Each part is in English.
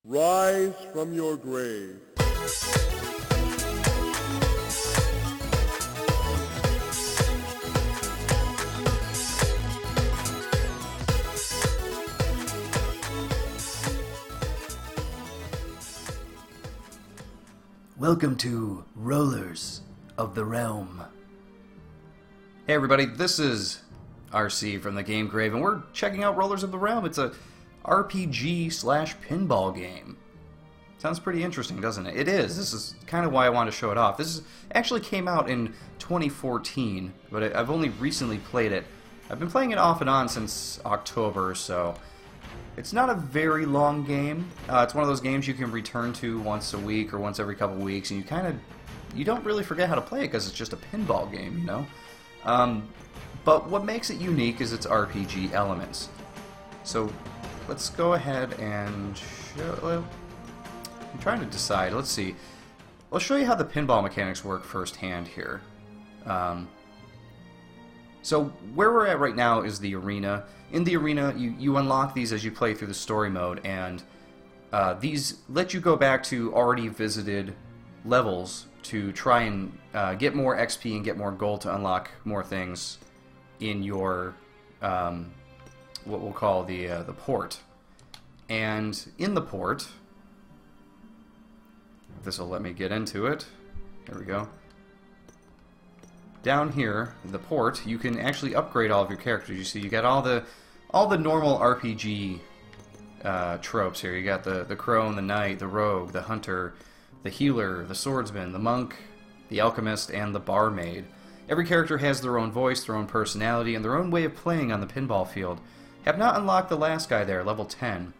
Rise from your grave. Welcome to Rollers of the Realm. Hey everybody, this is RC from the Game Grave, and we're checking out Rollers of the Realm. It's a RPG slash pinball game. Sounds pretty interesting, doesn't it? It is. This is kind of why I want to show it off. Actually came out in 2014, but I've only recently played it. I've been playing it off and on since October or so. It's not a very long game. It's one of those games you can return to once a week or once every couple weeks, and you don't really forget how to play it because it's just a pinball game, you know? But what makes it unique is its RPG elements. So let's go ahead and show... I'm trying to decide. Let's see. I'll show you how the pinball mechanics work firsthand here. So where we're at right now is the arena. In the arena, you unlock these as you play through the story mode, and these let you go back to already visited levels to try and get more XP and get more gold to unlock more things in your what we'll call the port. And in the port, this will let me get into it. There we go. Down here, the port, you can actually upgrade all of your characters. You see, you got all the normal RPG tropes here. You got the crone, the knight, the rogue, the hunter, the healer, the swordsman, the monk, the alchemist, and the barmaid. Every character has their own voice, their own personality, and their own way of playing on the pinball field. Have not unlocked the last guy there, level 10.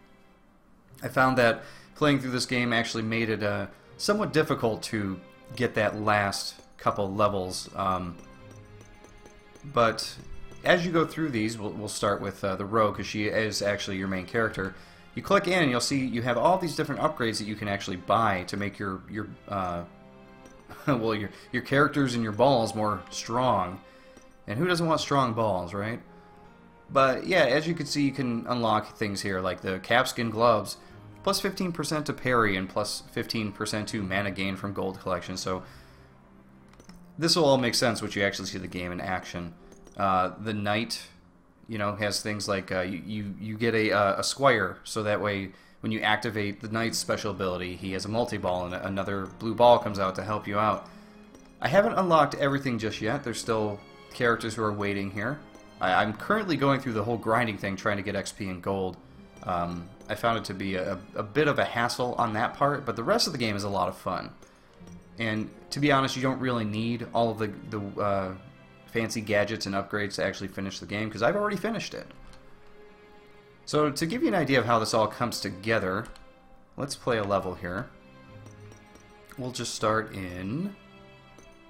I found that playing through this game actually made it somewhat difficult to get that last couple levels. But as you go through these, we'll start with the rogue, because she is actually your main character. You click in and you'll see you have all these different upgrades that you can actually buy to make your well, your characters and your balls more strong. And who doesn't want strong balls, right? But yeah, as you can see, you can unlock things here like the calfskin gloves, plus 15% to parry and plus 15% to mana gain from gold collection. So this will all make sense once you actually see the game in action. The knight, you know, has things like you get a squire, so that way when you activate the knight's special ability, he has a multi-ball and another blue ball comes out to help you out. I haven't unlocked everything just yet. There's still characters who are waiting here. I'm currently going through the whole grinding thing, trying to get XP and gold. I found it to be a bit of a hassle on that part, but the rest of the game is a lot of fun. And to be honest, you don't really need all of the fancy gadgets and upgrades to actually finish the game, because I've already finished it. So to give you an idea of how this all comes together, let's play a level here. We'll just start in...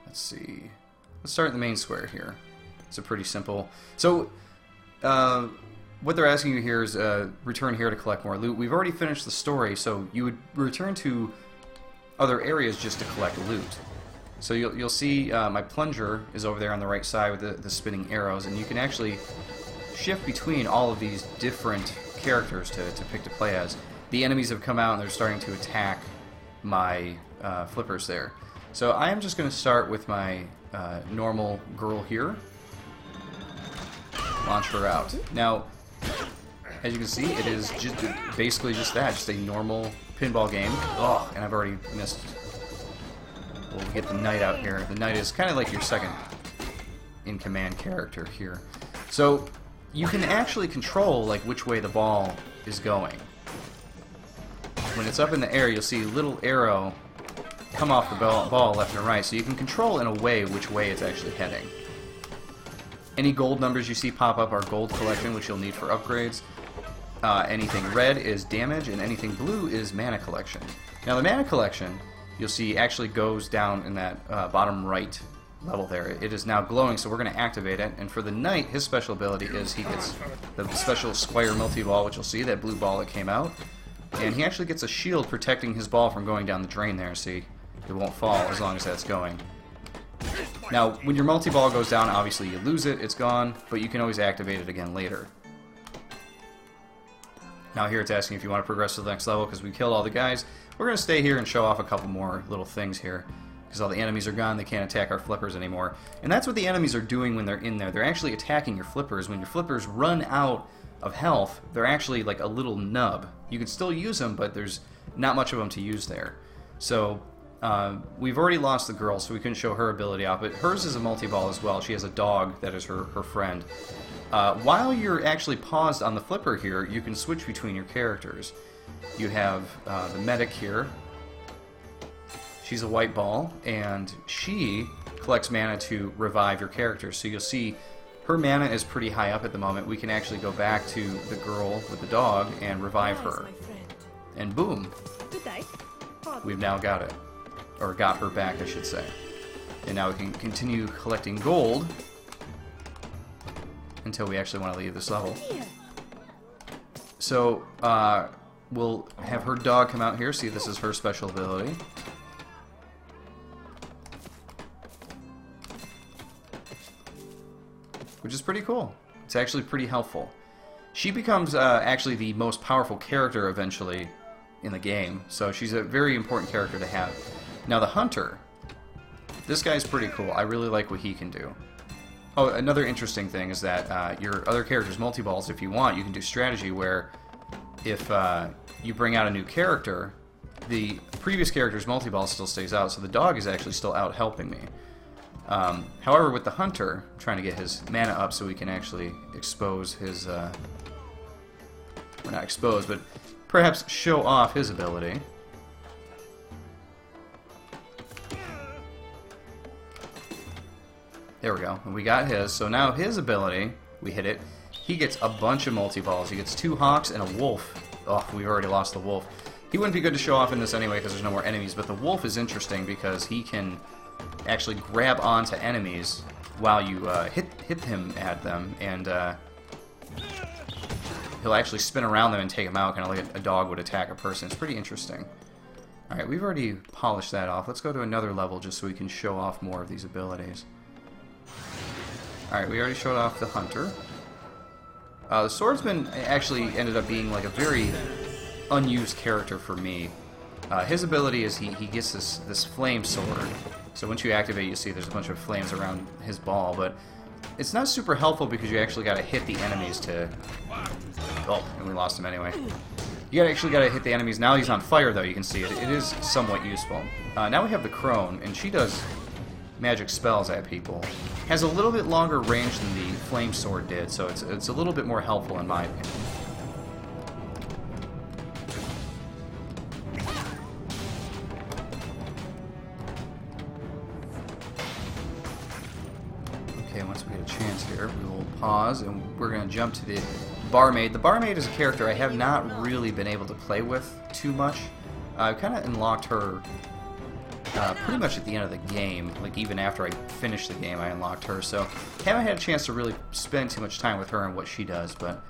Let's see. Let's start in the main square here. It's a pretty simple... So, what they're asking you here is return here to collect more loot. We've already finished the story, so you would return to other areas just to collect loot. So you'll see my plunger is over there on the right side with the spinning arrows, and you can actually shift between all of these different characters to pick to play as. The enemies have come out and they're starting to attack my flippers there. So I am just going to start with my normal girl here. Launch her out. Now, as you can see, it is just basically just that, just a normal pinball game. Oh, and I've already missed. We'll get the knight out here. The knight is kind of like your second in-command character here. So you can actually control like which way the ball is going. When it's up in the air, you'll see a little arrow come off the ball left and right, so you can control in a way which way it's actually heading. Any gold numbers you see pop up are gold collection, which you'll need for upgrades. Anything red is damage, and anything blue is mana collection. Now the mana collection, you'll see, actually goes down in that bottom right level there. It is now glowing, so we're going to activate it. And for the knight, his special ability is he gets the special squire multi-ball, which you'll see, that blue ball that came out. And he actually gets a shield protecting his ball from going down the drain there, see? It won't fall as long as that's going. Now, when your multi-ball goes down, obviously you lose it, it's gone, but you can always activate it again later. Now here it's asking if you want to progress to the next level because we killed all the guys. We're going to stay here and show off a couple more little things here because all the enemies are gone. They can't attack our flippers anymore. And that's what the enemies are doing when they're in there. They're actually attacking your flippers. When your flippers run out of health, they're actually like a little nub. You can still use them, but there's not much of them to use there. So we've already lost the girl, so we couldn't show her ability out, but hers is a multi-ball as well. She has a dog that is her friend. While you're actually paused on the flipper here, you can switch between your characters. You have the medic here. She's a white ball, and she collects mana to revive your character. So you'll see her mana is pretty high up at the moment. We can actually go back to the girl with the dog and revive her. And boom! We've now got it. Or got her back, I should say. And now we can continue collecting gold until we actually want to leave this level. So, we'll have her dog come out here. See, this is her special ability. Which is pretty cool. It's actually pretty helpful. She becomes actually the most powerful character eventually in the game, so she's a very important character to have. Now the Hunter, this guy's pretty cool. I really like what he can do. Oh, another interesting thing is that your other character's multi-balls, if you want, you can do strategy where if you bring out a new character, the previous character's multi-ball still stays out, so the dog is actually still out helping me. However, with the Hunter, I'm trying to get his mana up so we can actually expose his, or not expose, but perhaps show off his ability. There we go. And we got his. So now his ability, we hit it, he gets a bunch of multi-balls. He gets 2 hawks and a wolf. Oh, we already lost the wolf. He wouldn't be good to show off in this anyway because there's no more enemies, but the wolf is interesting because he can actually grab onto enemies while you hit him at them, and he'll actually spin around them and take them out, kind of like a dog would attack a person. It's pretty interesting. Alright, we've already polished that off. Let's go to another level just so we can show off more of these abilities. Alright, we already showed off the Hunter. The Swordsman actually ended up being like a very unused character for me. His ability is he gets this flame sword. So once you activate, you see there's a bunch of flames around his ball, but it's not super helpful because you actually got to hit the enemies to... Oh, and we lost him anyway. You actually got to hit the enemies. Now he's on fire, though, you can see it. It is somewhat useful. Now we have the Crone, and she does magic spells at people. Has a little bit longer range than the flame sword did, so it's a little bit more helpful in my opinion. Okay, once we get a chance here, we will pause, and we're going to jump to the barmaid. The barmaid is a character I have not really been able to play with too much. I've kind of unlocked her pretty much at the end of the game. Like, even after I finished the game, I unlocked her, so haven't had a chance to really spend too much time with her and what she does, but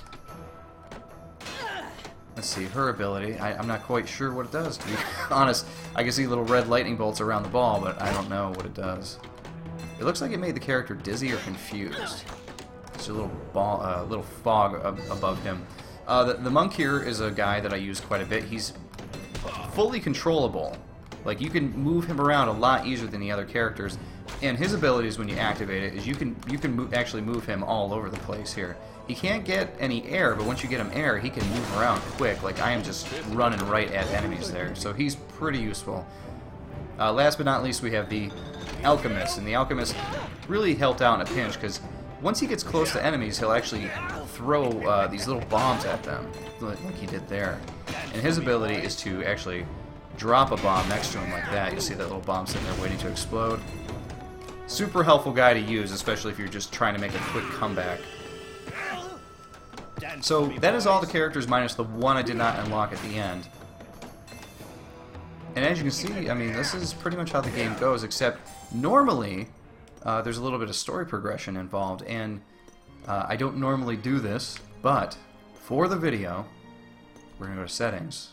let's see, her ability, I'm not quite sure what it does, to be honest. I can see little red lightning bolts around the ball, but I don't know what it does. It looks like it made the character dizzy or confused. There's a little ball, little fog above him. The monk here is a guy that I use quite a bit. He's fully controllable. Like, you can move him around a lot easier than the other characters, and his abilities when you activate it is you can actually move him all over the place here. He can't get any air, but once you get him air, he can move around quick. Like, I am just running right at enemies there, so he's pretty useful. Last but not least, we have the Alchemist, and the Alchemist really helped out in a pinch because once he gets close to enemies, he'll actually throw these little bombs at them, like he did there. And his ability is to actually drop a bomb next to him like that. You'll see that little bomb sitting there waiting to explode. Super helpful guy to use, especially if you're just trying to make a quick comeback. So that is all the characters minus the one I did not unlock at the end. And as you can see, I mean, this is pretty much how the game goes, except normally there's a little bit of story progression involved, and I don't normally do this, but for the video, we're going to go to settings.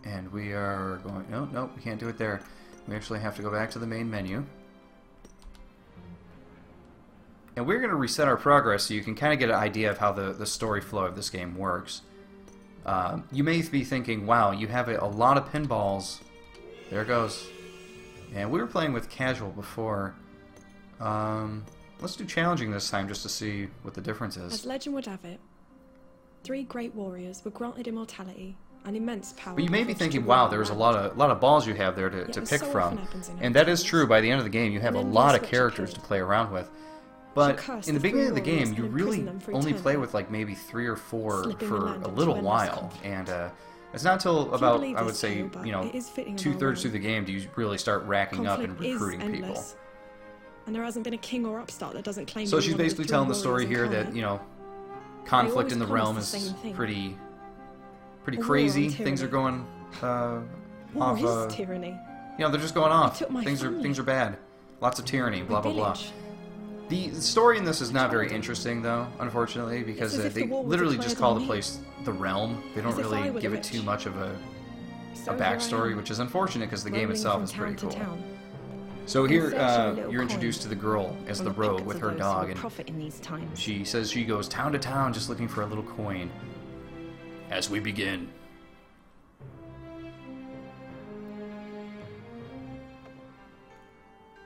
And we are going... No, we can't do it there. We actually have to go back to the main menu. And we're going to reset our progress so you can kind of get an idea of how the story flow of this game works. You may be thinking, wow, you have a lot of pinballs. There it goes. And we were playing with casual before. Let's do challenging this time just to see what the difference is. As legend would have it, 3 great warriors were granted immortality and immense power. But you may be thinking, wow, there's a lot of balls you have there to pick from. And that is true. By the end of the game, you have a lot of characters to play around with. But in the beginning of the game, you really only play with like maybe 3 or 4 for a little while. And it's not until about, I would say, you know, 2/3 through the game do you really start racking up and recruiting people. And there hasn't been a king or upstart that doesn't claim. So she's basically telling the story here that, you know, conflict in the realm is pretty crazy. Things are going off. Tyranny. You know, they're just going off. Things are bad. Lots of tyranny. Blah blah blah. The story in this is not very interesting, though, unfortunately, because they literally just call the place the realm. They don't really give it too much of a backstory, which is unfortunate because the game itself is pretty cool. So here, you're introduced to the girl as the rogue with her dog, and she says she goes town to town just looking for a little coin. As we begin.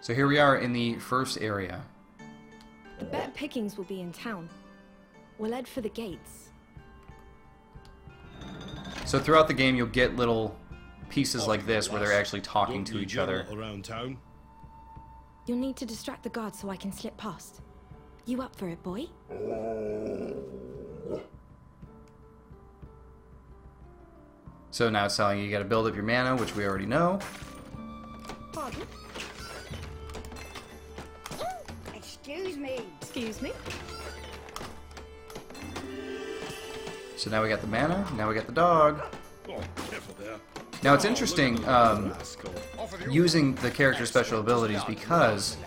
So here we are in the first area. The better pickings will be in town. We'll head for the gates. So throughout the game, you'll get little pieces like this where they're actually talking to each other. Around town. You'll need to distract the guards so I can slip past. You up for it, boy? So now it's telling you got to build up your mana, which we already know. Pardon? Excuse me. Excuse me? So now we got the mana, now we got the dog. Oh, careful there. Now it's interesting using the character's special abilities because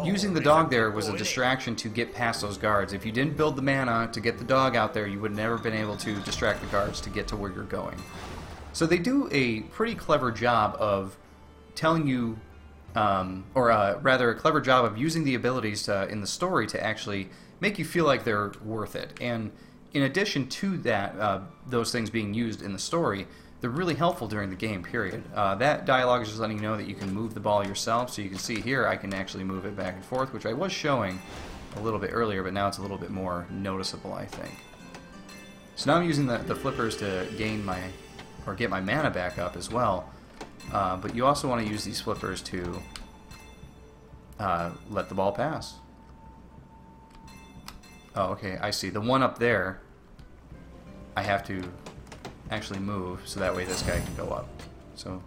using the dog there was a distraction to get past those guards. If you didn't build the mana to get the dog out there, you would never been able to distract the guards to get to where you're going. So they do a pretty clever job of telling you, rather a clever job of using the abilities in the story to actually make you feel like they're worth it. And in addition to that, those things being used in the story, they're really helpful during the game, period. That dialogue is just letting you know that you can move the ball yourself, so you can see here I can actually move it back and forth, which I was showing a little bit earlier, but now it's a little bit more noticeable, I think. So now I'm using the flippers to gain my, or get my mana back up as well, but you also want to use these flippers to let the ball pass. Oh, okay, I see. The one up there, I have to actually move so that way this guy can go up. So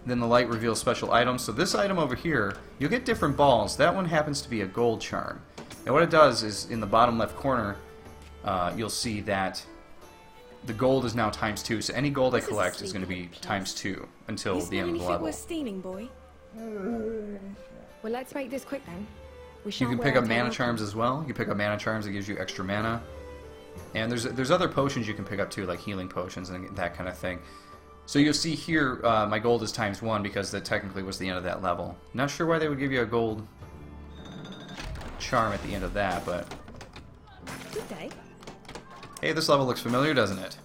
then the light reveals special items. So this item over here, you'll get different balls. That one happens to be a gold charm. Now what it does is in the bottom left corner, you'll see that the gold is now ×2. So any gold I collect is going to be ×2 until the end of the level. We're stealing, boy. Well, let's make this quick then. You can pick up mana charms as well. You pick up mana charms that gives you extra mana. And there's other potions you can pick up too, like healing potions and that kind of thing. So you'll see here, my gold is ×1 because that technically was the end of that level. Not sure why they would give you a gold charm at the end of that, but... Good day. Hey, this level looks familiar, doesn't it?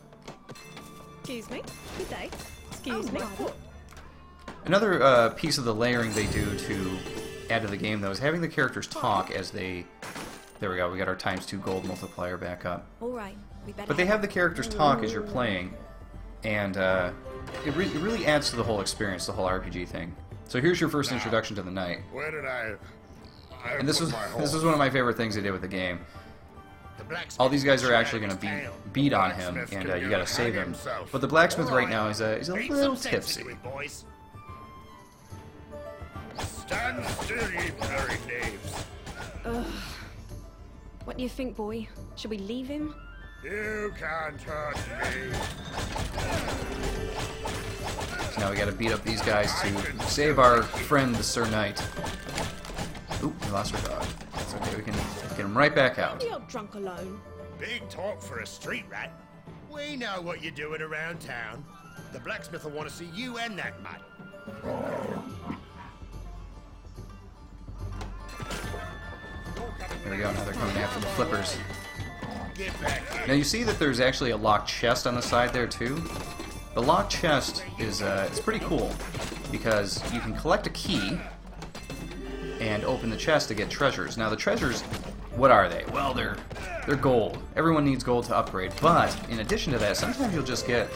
Excuse me. Good day. Excuse me. Another piece of the layering they do to add to the game, though, is having the characters talk as they... There we go, we got our ×2 gold multiplier back up. Alright, we better. But they have the characters talk as you're playing, and it really adds to the whole experience, the whole RPG thing. So here's your first introduction to the knight. Where did I and this was one of my favorite things they did with the game. All these guys are actually going to beat on him, and you got to save him. But the blacksmith right now is a little tipsy. Stand still, ye blurry knaves. What do you think, boy? Should we leave him? You can't touch me. So now we got to beat up these guys to save our friend, the Sir Knight. Oop, we lost our dog. That's okay, we can get him right back out. You're drunk alone. Big talk for a street rat. We know what you're doing around town. The blacksmith will want to see you and that mutt. There we go, now they're coming after the flippers. Get back here. Now you see that there's actually a locked chest on the side there too. The locked chest is it's pretty cool because you can collect a key and open the chest to get treasures. Now the treasures, what are they? Well, they're gold. Everyone needs gold to upgrade, but in addition to that, sometimes you'll just get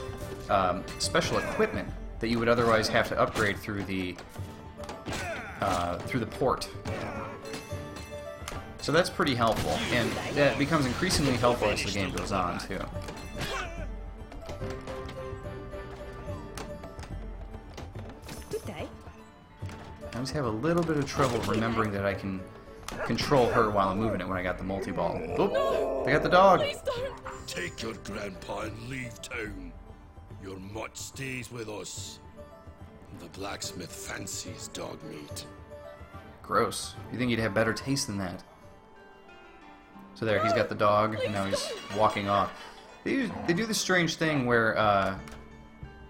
special equipment that you would otherwise have to upgrade through the port. So that's pretty helpful, and that becomes increasingly helpful as the game goes on too. Good day. I always have a little bit of trouble remembering that I can control her while I'm moving it when I got the multi-ball. Oop, I got the dog. Please don't. Take your grandpa and leave town. Your mutt stays with us. The blacksmith fancies dog meat. Gross. You think he'd have better taste than that? So there, he's got the dog, and now he's walking off. They do this strange thing where,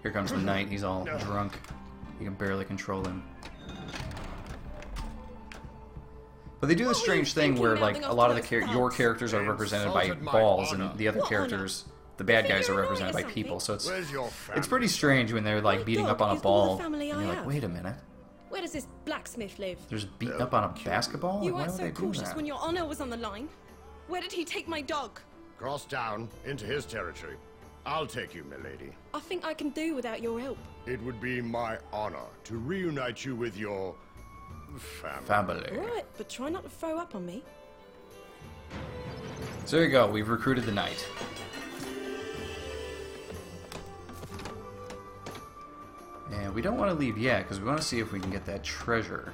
here comes the knight, he's all drunk. You can barely control him. But they do this strange thing where, like, a lot of your characters are represented by balls, and the other characters, the bad guys, are represented by people. So it's pretty strange when they're, like, beating up on a ball, and you're like, wait a minute. Where does this blacksmith live? They're just beating up on a basketball? You Like, why weren't would so they do cautious that? when your honor was on the line. Where did he take my dog? Cross town into his territory. I'll take you, milady. I think I can do without your help. It would be my honor to reunite you with your Family. Right, but try not to throw up on me. So there you go, we've recruited the knight. And we don't want to leave yet, because we want to see if we can get that treasure.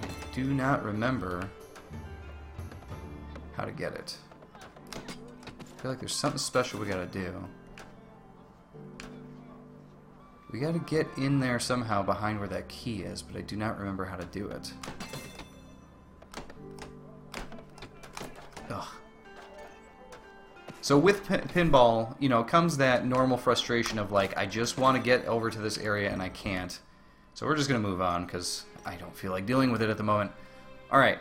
I do not remember how to get it. I feel like there's something special we gotta do. We gotta get in there somehow behind where that key is, but I do not remember how to do it. Ugh. So with pinball, you know, comes that normal frustration of like, I just want to get over to this area and I can't. So we're just going to move on because I don't feel like dealing with it at the moment. Alright,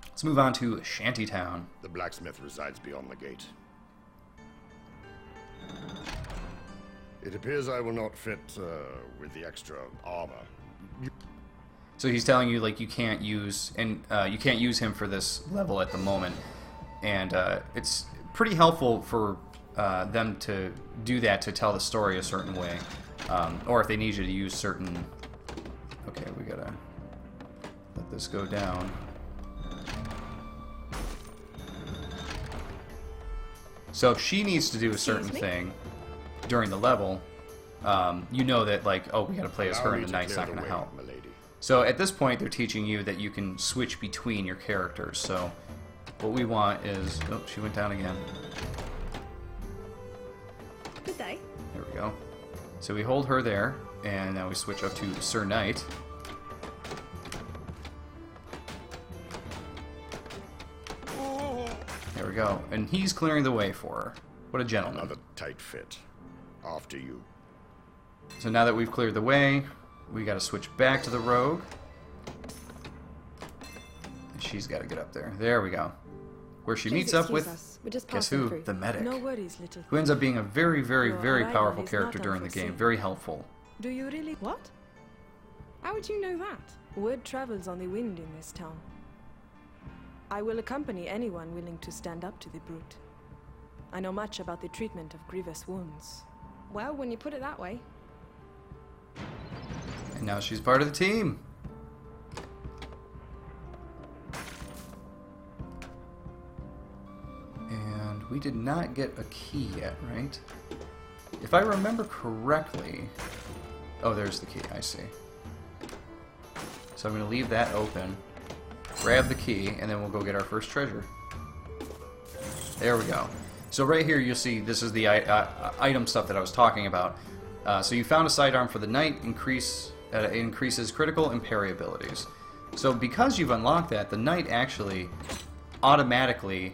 let's move on to Shantytown. The blacksmith resides beyond the gate. It appears I will not fit with the extra armor. So he's telling you like you can't use him for this level at the moment, and it's pretty helpful for them to do that to tell the story a certain way, or if they need you to use certain. Okay, we gotta let this go down. So if she needs to do a certain thing during the level, you know that like, oh, we gotta play as her and the knight's not gonna help. So at this point, they're teaching you that you can switch between your characters. So what we want is... Oh, she went down again. Good day. There we go. So we hold her there, and now we switch up to Sir Knight. There we go. And he's clearing the way for her. What a gentleman. Another tight fit. After you. So now that we've cleared the way, we gotta switch back to the rogue. And she's gotta get up there. There we go. Where she meets up with, guess who? The medic. No worries, little. Who ends up being a very, very, Your very arrival powerful is character not during the game. unforeseen. Very helpful. Do you really? What? How would you know that? Word travels on the wind in this town. I will accompany anyone willing to stand up to the brute. I know much about the treatment of grievous wounds. Well, when you put it that way. And now she's part of the team. And we did not get a key yet, right? If I remember correctly... Oh, there's the key, I see. So I'm going to leave that open, grab the key, and then we'll go get our first treasure. There we go. So right here you'll see this is the item stuff that I was talking about. So you found a sidearm for the knight, increases critical and parry abilities. So because you've unlocked that, the knight actually automatically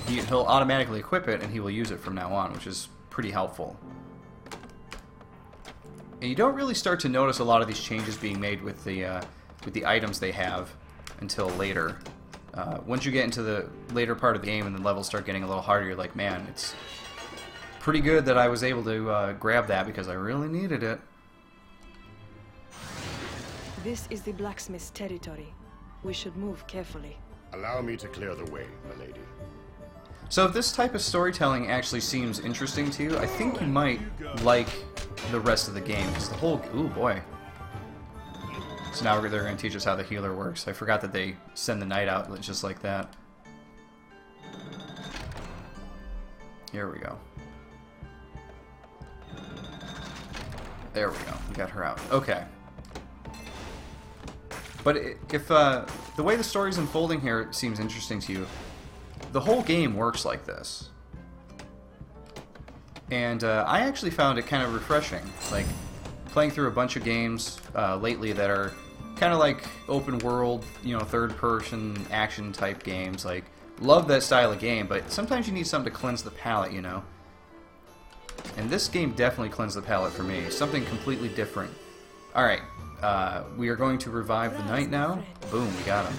he'll automatically equip it and he will use it from now on, which is pretty helpful. And you don't really start to notice a lot of these changes being made with the items they have until later. Once you get into the later part of the game and the levels start getting a little harder, you're like, man, it's pretty good that I was able to grab that because I really needed it. This is the blacksmith's territory. We should move carefully. Allow me to clear the way, my lady. So if this type of storytelling actually seems interesting to you, I think you might like the rest of the game, because the whole... Ooh, boy. So now they're going to teach us how the healer works. I forgot that they send the knight out just like that. Here we go. There we go. We got her out. Okay. But if the way the story's unfolding here seems interesting to you, the whole game works like this. And I actually found it kind of refreshing. Like, playing through a bunch of games lately that are kind of like open world, you know, third-person action-type games. Like, love that style of game, but sometimes you need something to cleanse the palate, you know? And this game definitely cleansed the palate for me. Something completely different. Alright, we are going to revive the knight now. Boom, we got him.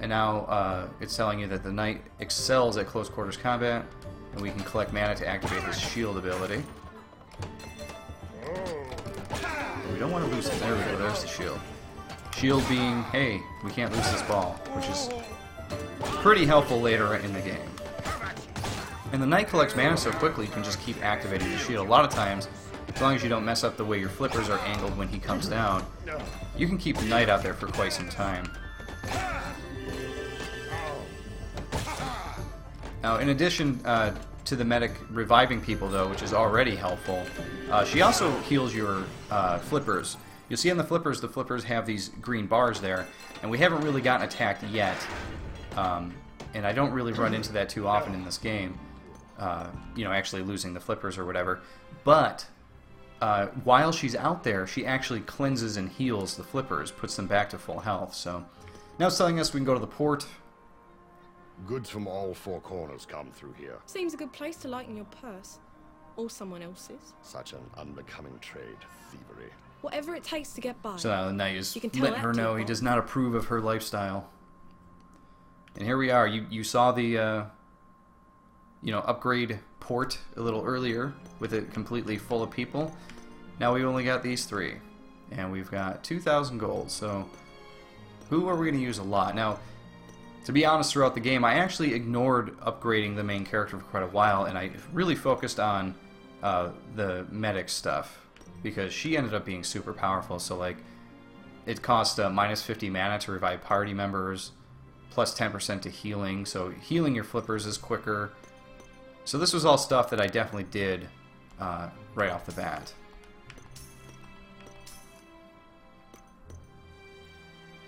And now it's telling you that the knight excels at close quarters combat, and we can collect mana to activate his shield ability. We don't want to lose it. There we go, there's the shield. Shield being, hey, we can't lose this ball, which is pretty helpful later in the game. And the knight collects mana so quickly you can just keep activating the shield. A lot of times, as long as you don't mess up the way your flippers are angled when he comes down, you can keep the knight out there for quite some time. Now, in addition to the medic reviving people, though, which is already helpful, she also heals your flippers. You'll see on the flippers have these green bars there, and we haven't really gotten attacked yet. And I don't really run into that too often in this game, you know, actually losing the flippers or whatever. But while she's out there, she actually cleanses and heals the flippers, puts them back to full health. So now it's telling us we can go to the port. Goods from all four corners come through here. Seems a good place to lighten your purse. Or someone else's. Such an unbecoming trade, thievery. Whatever it takes to get by. So now the knight is You can tell letting that her to know a he boss. does not approve of her lifestyle. And here we are. You saw the you know, upgrade port a little earlier with it completely full of people. Now we've only got these three, and we've got 2,000 gold. So who are we going to use a lot? Now, to be honest, throughout the game, I actually ignored upgrading the main character for quite a while, and I really focused on the medic stuff, because she ended up being super powerful. So, like, it cost minus 50 mana to revive party members, plus 10% to healing, so healing your flippers is quicker. So this was all stuff that I definitely did right off the bat.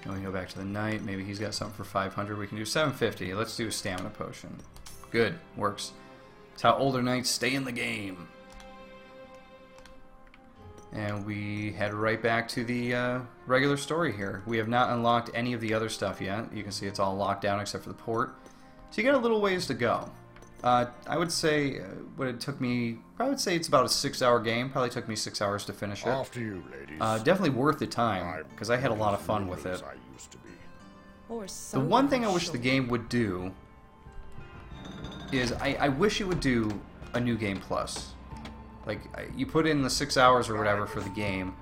Now we go back to the knight. Maybe he's got something for 500. We can do 750. Let's do a stamina potion. Good. Works. It's how older knights stay in the game. And we head right back to the regular story here. We have not unlocked any of the other stuff yet. You can see it's all locked down except for the port. So you got a little ways to go. I would say what it took me, I would say it's about a 6-hour game. Probably took me 6 hours to finish it. After you, ladies. Definitely worth the time, because I had a lot of fun with it. I used to be. Or The one thing I wish the game would do is I wish it would do a new game plus. Like, you put in the 6 hours or whatever for the game,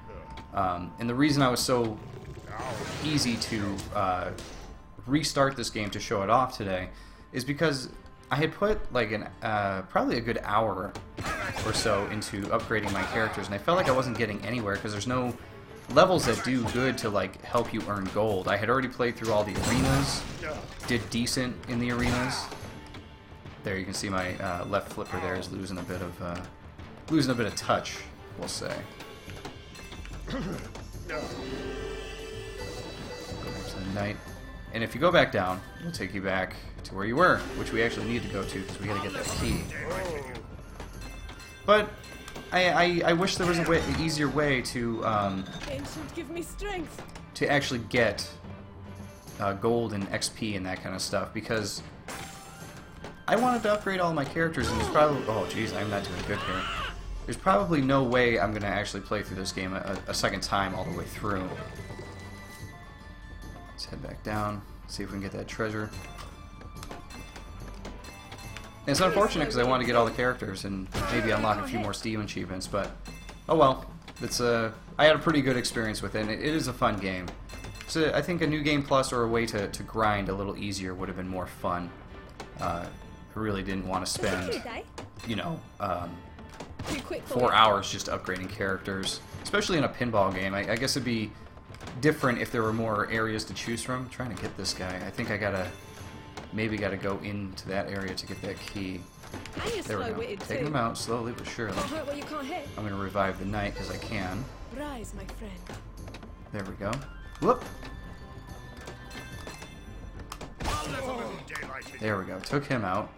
and the reason I was so easy to restart this game to show it off today is because I had put like probably a good hour or so into upgrading my characters, and I felt like I wasn't getting anywhere because there's no levels that do good to like help you earn gold. I had already played through all the arenas, did decent in the arenas. There you can see my left flipper there is losing a bit of touch, we'll say. Go back to the knight. And if you go back down, it'll take you back to where you were, which we actually need to go to because we gotta get that key. But I wish there was an easier way to Ancient, give me strength. to actually get gold and XP and that kind of stuff, because I wanted to upgrade all my characters, and there's probably, oh jeez, I'm not doing good here. There's probably no way I'm gonna actually play through this game a second time all the way through. Let's head back down. See if we can get that treasure. And it's unfortunate because I want to get all the characters and maybe unlock a few more Steam achievements, but oh well. It's I had a pretty good experience with it, and it is a fun game. So I think a new game plus or a way to grind a little easier would have been more fun. I really didn't want to spend, you know, 4 hours just upgrading characters, especially in a pinball game. I guess it'd be different if there were more areas to choose from. I'm trying to get this guy. I think I maybe gotta go into that area to get that key. There we go. Taking him out slowly but surely. I'm gonna revive the knight because I can. Rise, my friend. There we go. Whoop. There we go. Took him out.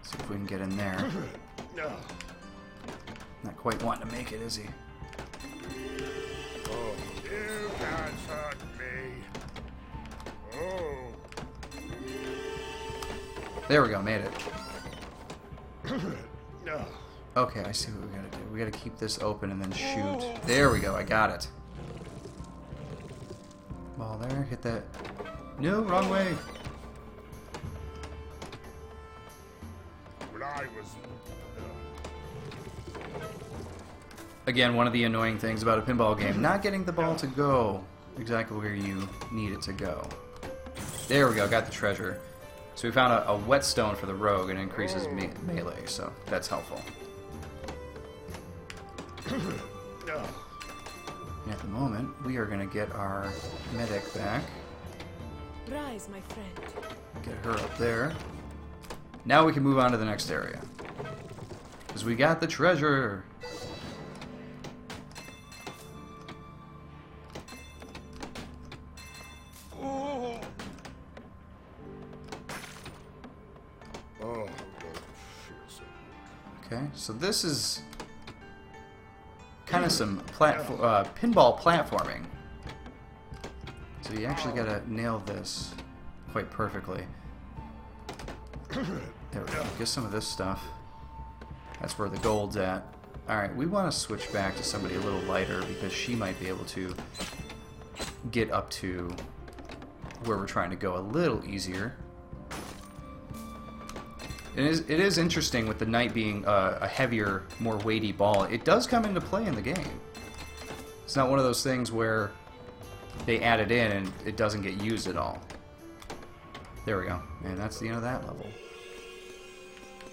See if we can get in there. Not quite wanting to make it, is he? Oh, you can't hurt me. Oh. There we go. Made it. No. Okay, I see what we gotta do. We gotta keep this open and then shoot. There we go. I got it. Ball there. Hit that. No, wrong way. When I was... Again, one of the annoying things about a pinball game, not getting the ball to go exactly where you need it to go. There we go, got the treasure. So we found a whetstone for the rogue and it increases melee, so that's helpful. At the moment, we are going to get our medic back. Rise, my friend. Get her up there. Now we can move on to the next area. Because we got the treasure! Okay, so this is kind of some pinball platforming. So you actually gotta nail this quite perfectly. There we go. Get some of this stuff. That's where the gold's at. Alright, we want to switch back to somebody a little lighter because she might be able to get up to where we're trying to go a little easier. It is interesting with the knight being a heavier, more weighty ball. It does come into play in the game. It's not one of those things where they add it in and it doesn't get used at all. There we go. And that's the end of that level.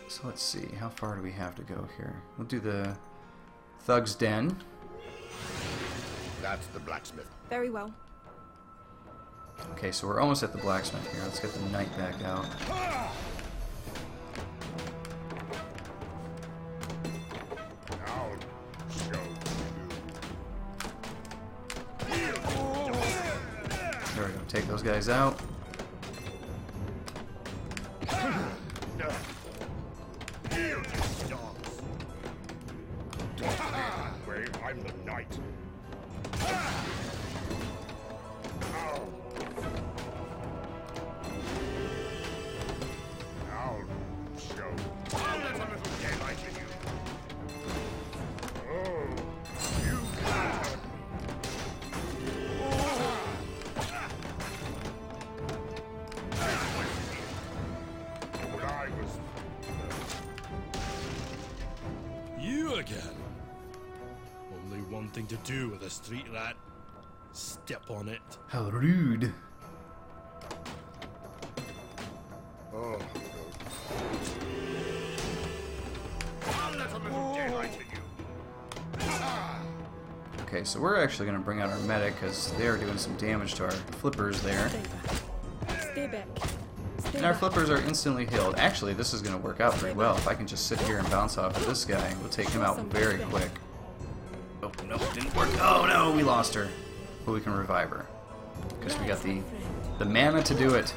So let's see. How far do we have to go here? We'll do the Thug's Den. That's the blacksmith. Very well. Okay, so we're almost at the blacksmith here. Let's get the knight back out. There we go. Take those guys out. I'm the knight. I'll show. I'll let a little daylight in you. Oh, you can't hurt me. When I was... You again? Only one thing to do with a street rat. Step on it. How rude. Oh, I'll let a little daylight in you. Okay, so we're actually going to bring out our medic because they are doing some damage to our flippers there. Stay back. Stay back. Stay And our back. flippers are instantly healed. Actually, this is going to work out pretty well. If I can just sit here and bounce off of this guy, we'll take him out very quick. Oh, no, it didn't work. Oh, no, we lost her. But we can revive her. Because we got the mana to do it.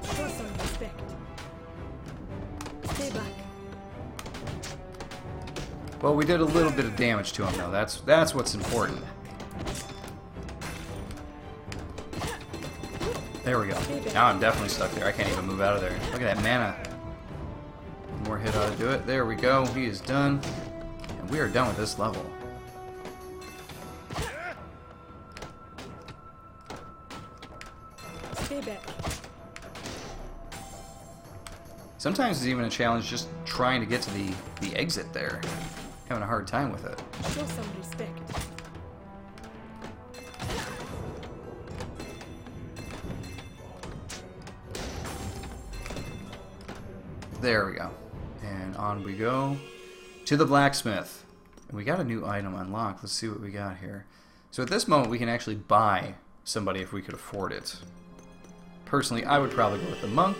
Show some respect. Stay back. Well, we did a little bit of damage to him, though. That's what's important. There we go. Now I'm definitely stuck there. I can't even move out of there. Look at that mana. One more hit ought to do it. There we go. He is done. And we are done with this level. Stay back. Sometimes it's even a challenge just trying to get to the exit there. Having a hard time with it. Show some respect. There we go. And on we go to the blacksmith. And we got a new item unlocked. Let's see what we got here. So at this moment we can actually buy somebody if we could afford it. Personally, I would probably go with the monk.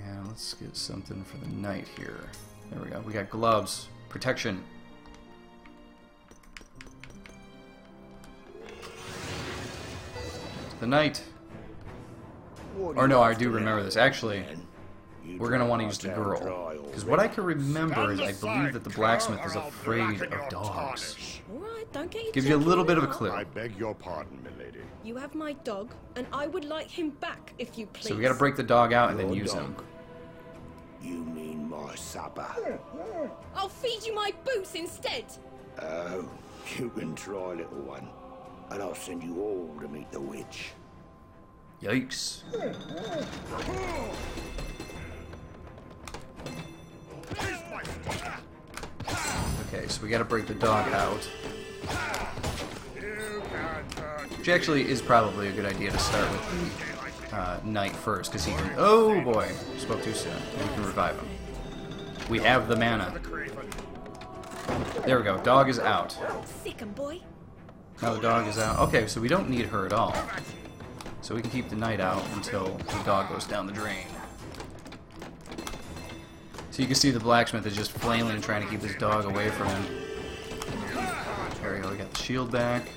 And let's get something for the knight here. There we go. We got gloves. Protection. The knight. Or no, I do remember this. Actually, we're going to want to use the girl. Because what I can remember is I believe that the blacksmith is afraid of dogs. Alright, don't get your Gives you a jacket little bit of a out. clue. I beg your pardon, milady. You have my dog, and I would like him back, if you please. So we got to break the dog out and then use him. You mean my supper? I'll feed you my boots instead. Oh, you can try, little one. And I'll send you all to meet the witch. Yikes. Okay, so we got to break the dog out. Which actually is probably a good idea to start with the knight first, because he can... Oh boy, spoke too soon. We can revive him. We have the mana. There we go, dog is out. Sick 'em, boy. Now the dog is out. Okay, so we don't need her at all. So we can keep the knight out until the dog goes down the drain. So you can see the blacksmith is just flailing, trying to keep his dog away from him. There we go, we got the shield back.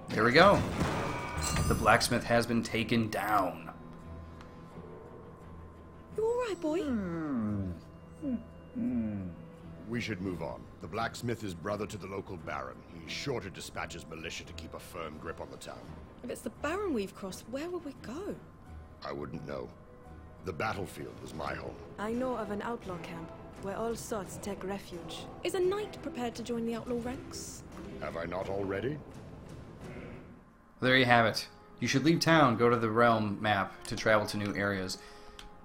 There we go. The blacksmith has been taken down. You alright, boy? We should move on. The blacksmith is brother to the local baron. He's sure to dispatch his militia to keep a firm grip on the town. If it's the Baron we've crossed, where will we go? I wouldn't know. The battlefield was my home. I know of an outlaw camp where all sorts take refuge. Is a knight prepared to join the outlaw ranks? Have I not already? There you have it. You should leave town, go to the realm map to travel to new areas.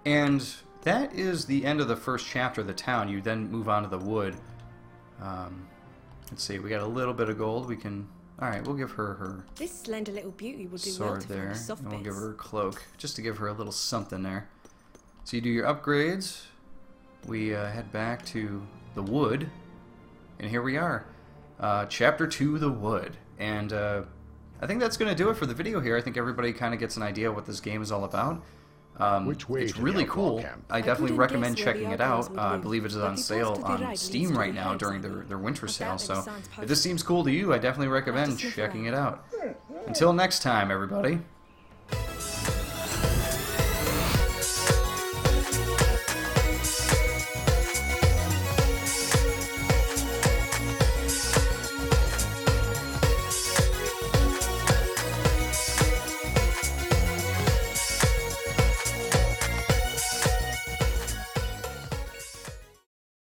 And that is the end of the first chapter of the town. You then move on to the wood. Let's see, we got a little bit of gold. We can... Alright, we'll give her her This slender little beauty will do well sword to find there. the soft And we'll bits. give her her cloak, just to give her a little something there. So you do your upgrades. We head back to the wood. And here we are. Chapter 2, the wood. And I think that's going to do it for the video here. I think everybody kind of gets an idea what this game is all about. Which way it's to the really outlaw cool. camp? I definitely couldn't recommend guess where the checking it outlaws out. would I live, believe it is but on the sale path to the on right Steam leads to right the now heads. during their winter sale. doubt So it sounds if this seems cool to you, I definitely recommend sniff checking around. it out. Until next time, everybody.